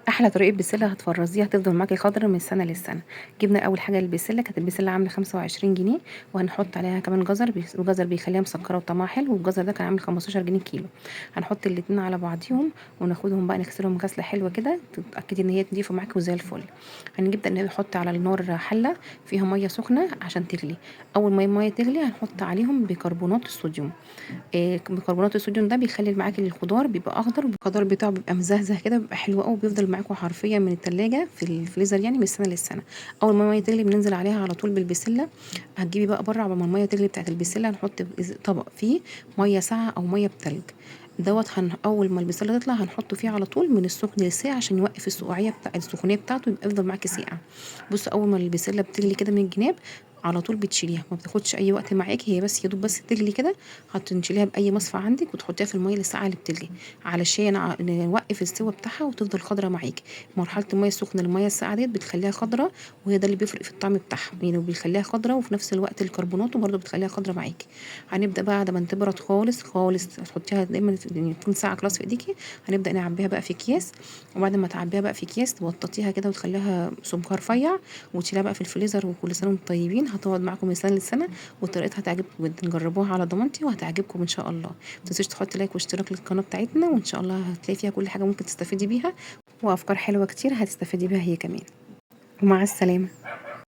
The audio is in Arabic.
احلى طريقه بسله هتفرزيها هتفضل معاكي خضرا من سنه للسنه. جبنا اول حاجه البسله، كانت البسله عامله 25 جنيه، وهنحط عليها كمان جزر، الجزر بيخليها مسكره وطعمها حلو، والجزر ده كان عامل 15 جنيه كيلو. هنحط الاتنين على بعضيهم وناخدهم بقى نغسلهم غسله حلوه كده، تتاكدي ان هي نضيفه معاكي وزي الفل. هنبدا نحط على النار حله فيها ميه سخنه عشان تغلي. اول ما الميه تغلي هنحط عليهم بيكربونات الصوديوم. بيكربونات الصوديوم ده بيخلي معاكي الخضار بيبقى اخضر، والخضار بتاعه بيبقى مزهزه كده، بيبقى حلو قوي، بيفضل معاكم حرفيا من التلاجة في الفريزر يعني من السنه للسنه. اول ما الميه تغلي بننزل عليها على طول بالبسله. هتجيبي بقى بره عقبال ما الميه تغلي بتاعت البسله، نحط طبق فيه ميه ساقعه او ميه بتلج. اول ما البسله تطلع هنحطه فيه على طول من السخن للساقع عشان يوقف السقوعيه السخونيه بتاعته، يبقى يفضل معاكي ساقع. بص اول ما البسله بتغلي كده من الجناب على طول بتشيليها، ما بتاخدش اي وقت معاكي، هي بس يا دوب بس تغلي كده. هتنشيليها باي مصفى عندك وتحطيها في الميه الساقعه اللي بتغلي، علشان نوقف السوا بتاعها وتفضل خضره معاكي. مرحله الميه السخنه للميه الساقعه ديت بتخليها خضره، وهي ده اللي بيفرق في الطعم بتاعها، يعني بيخليها خضره وفي نفس الوقت الكربونات برضه بتخليها خضره معاكي. هنبدا بقى بعد ما تبرد خالص خالص، تحطيها دايما يعني تكون ساعه كلاس في ايديكي. هنبدا نعبيها بقى في اكياس، وبعد ما تعبيها بقى في اكياس توططيها كده وتخليها سمكها رفيع، وتشيلها بقى في الفريزر. وكل سنه وانتم طيبين، هتقعد معاكم من سنه لسنه، وطريقتها هتعجبكم جدا. جربوها على ضمانتي وهتعجبكم ان شاء الله. متنسوش تحطي لايك واشتراك للقناه بتاعتنا، وان شاء الله هتلاقي فيها كل حاجه ممكن تستفيدي بيها، وافكار حلوه كتير هتستفيدي بيها هي كمان. ومع السلامه.